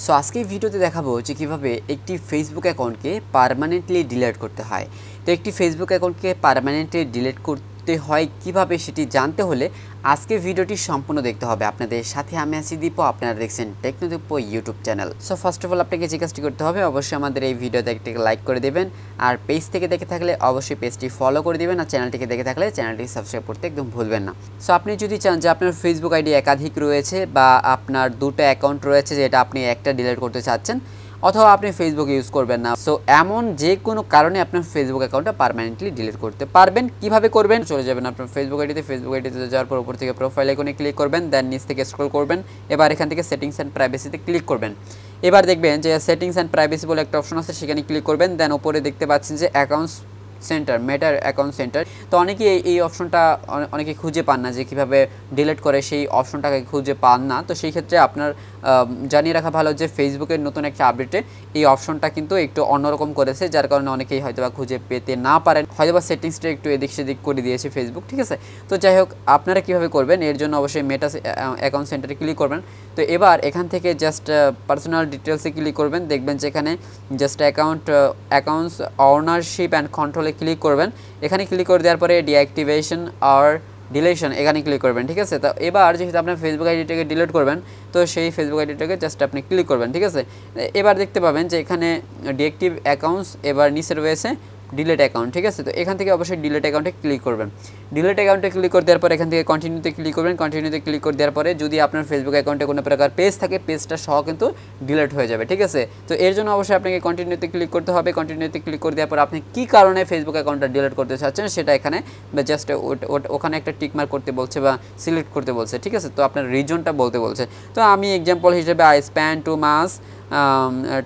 So আজকে ভিডিওতে দেখাবো যে কিভাবে একটি ফেসবুক অ্যাকাউন্টকে পার্মানেন্টলি ডিলিট করতে হয়। তো একটি ফেসবুক অ্যাকাউন্টকে পার্মানেন্টলি ডিলিট করতে হয় কিভাবে সেটি জানতে হলে আজকে ভিডিওটি সম্পূর্ণ দেখতে হবে। আপনাদের সাথে আমি আছি দীপ, আপনারা দেখছেন Technodeep YouTube channel. So first of all আপনাকে যে কাজটি করতে হবে, অবশ্যই আমাদের এই ভিডিওতে একটি লাইক করে দেবেন, আর পেজ থেকে দেখে থাকলে অবশ্যই পেজটি ফলো করে দেবেন, আর চ্যানেলটিকে দেখে থাকলে চ্যানেলটি সাবস্ক্রাইব করতে একদম ভুলবেন না। সো আপনি যদি চান যে আপনার ফেসবুক আইডি একাধিক রয়েছে বা আপনার দুটো অ্যাকাউন্ট রয়েছে যেটা আপনি একটা ডিলিট করতে চাচ্ছেন, অথবা আপনি ফেসবুক ইউজ করবেন না, সো এমন যে কোনো কারণে আপনার ফেসবুক অ্যাকাউন্টটা পার্মানেন্টলি ডিলিট করতে পারবেন। কিভাবে করবেন? চলে যাবেন আপনার ফেসবুক আইডিতে যাওয়ার পর উপর থেকে প্রোফাইল আইকনে ক্লিক করবেন, দেন নিচ থেকে স্ক্রল করবেন, এবার এখান থেকে সেটিংস অ্যান্ড প্রাইভেসিতে ক্লিক করবেন। এবার দেখবেন যে সেটিংস অ্যান্ড প্রাইভেসি বলে একটা অপশন আছে, সেখানে ক্লিক করবেন। দেন উপরে দেখতে পাচ্ছেন যে অ্যাকাউন্টস সেন্টার, মেটার অ্যাকাউন্ট সেন্টার। তো অনেকেই এই অপশনটা অনেকে খুঁজে পান না, যে কীভাবে ডিলিট করে সেই অপশনটাকে খুঁজে পান না। তো সেই ক্ষেত্রে আপনার জানিয়ে রাখা ভালো যে ফেসবুকের নতুন একটা আপডেটে এই অপশনটা কিন্তু একটু অন্যরকম করেছে, যার কারণে অনেকেই হয়তোবা খুঁজে পেতে না পারেন, হয়তোবা সেটিংসটা একটু এদিক সেদিক করে দিয়েছে ফেসবুক, ঠিক আছে। তো যাই হোক, আপনারা কীভাবে করবেন এর জন্য অবশ্যই মেটা অ্যাকাউন্ট সেন্টারে ক্লিক করবেন। তো এবার এখান থেকে জাস্ট পার্সোনাল ডিটেলসে ক্লিক করবেন, দেখবেন যে এখানে জাস্ট অ্যাকাউন্টস ওনারশিপ অ্যান্ড কন্ট্রোলে ক্লিক করবেন। এখানে ক্লিক করে দেওয়ার পরে ডিঅ্যাক্টিভেশন আর ডিলেশন এখানে ক্লিক করবেন, ঠিক আছে। তো এবার যেহেতু আপনার ফেসবুক আইডিটাকে ডিলিট করবেন, তো সেই ফেসবুক আইডিটাকে জাস্ট আপনি ক্লিক করবেন, ঠিক আছে। এবার দেখতে পাবেন যে এখানে ডিঅ্যাক্টিভ অ্যাকাউন্টস, এবার নিচে রয়েছে ডিলিট অ্যাকাউন্ট, ঠিক আছে। তো এখান থেকে অবশ্যই ডিলিট অ্যাকাউন্টে ক্লিক করবেন। ডিলিট অ্যাকাউন্টে ক্লিক করে দেওয়ার পর এখান থেকে কন্টিনিউতে ক্লিক করবেন। কন্টিনিউতে ক্লিক করে দেওয়ার পরে যদি আপনার ফেসবুক অ্যাকাউন্টে কোনো প্রকার পেজ থাকে, পেজটা সহ কিন্তু ডিলিট হয়ে যাবে, ঠিক আছে। তো এর জন্য অবশ্যই আপনাকে কন্টিনিউতে ক্লিক করতে হবে। কন্টিনিউতে ক্লিক করে দেওয়ার পর আপনি কী কারণে ফেসবুক অ্যাকাউন্টটা ডিলিট করতে চাচ্ছেন সেটা এখানে জাস্ট ওখানে একটা টিকমার্ক করতে বলছে বা সিলেক্ট করতে বলছে, ঠিক আছে। তো আপনার রিজনটা বলতে বলছে। তো আমি এক্সাম্পল হিসেবে আই স্প্যান্ড 2 মাস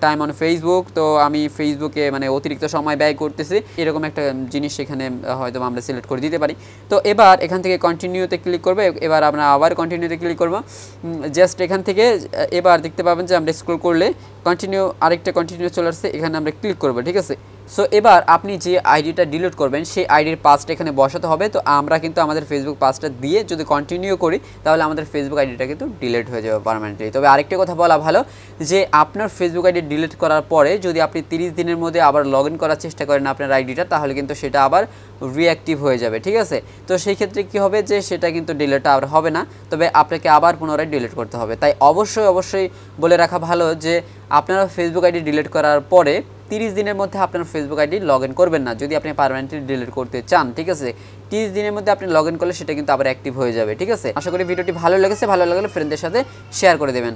টাইম অন ফেসবুক, তো আমি ফেসবুকে মানে অতিরিক্ত সময় ব্যয় করতেছি, এরকম একটা জিনিস সেখানে হয়তো আমরা সিলেক্ট করে দিতে পারি। তো এবার এখান থেকে কন্টিনিউতে ক্লিক করবে। এবার আমরা আবার কন্টিনিউতে ক্লিক করব। জাস্ট এখান থেকে এবার দেখতে পাবেন যে আমরা স্ক্রল করলে আরেকটা কন্টিনিউ চলে আসছে, এখানে আমরা ক্লিক করবো, ঠিক আছে। সো এবার আপনি যে আইডিটা ডিলিট করবেন সেই আইডির পাসটা এখানে বসাতে হবে। তো আমরা কিন্তু আমাদের ফেসবুক পাসটা দিয়ে যদি কন্টিনিউ করি, তাহলে আমাদের ফেসবুক আইডিটা কিন্তু ডিলিট হয়ে যাবে পার্মানেন্টলি। তবে আরেকটা কথা বলা ভালো, যে আপনার ফেসবুক আইডি ডিলিট করার পরে যদি আপনি 30 দিনের মধ্যে আবার লগ ইন করার চেষ্টা করেন আপনার আইডিটা, তাহলে কিন্তু সেটা আবার রিঅ্যাক্টিভ হয়ে যাবে, ঠিক আছে। তো সেই ক্ষেত্রে কী হবে, যে সেটা কিন্তু ডিলিট আর হবে না, তবে আপনাকে আবার পুনরায় ডিলিট করতে হবে। তাই অবশ্যই বলে রাখা ভালো যে আপনারা ফেসবুক আইডি ডিলিট করার পরে 30 দিনের মধ্যে আপনার ফেসবুক আইডি লগ ইন করবেন না, যদি আপনি পার্মানেন্টলি ডিলিট করতে চান, ঠিক আছে। 30 দিনের মধ্যে আপনি লগ ইন করলে সেটা কিন্তু আবার অ্যাক্টিভ হয়ে যাবে, ঠিক আছে। আশা করি ভিডিওটি ভালো লেগেছে, ভালো লাগলে ফ্রেন্ডদের সাথে শেয়ার করে দেবেন।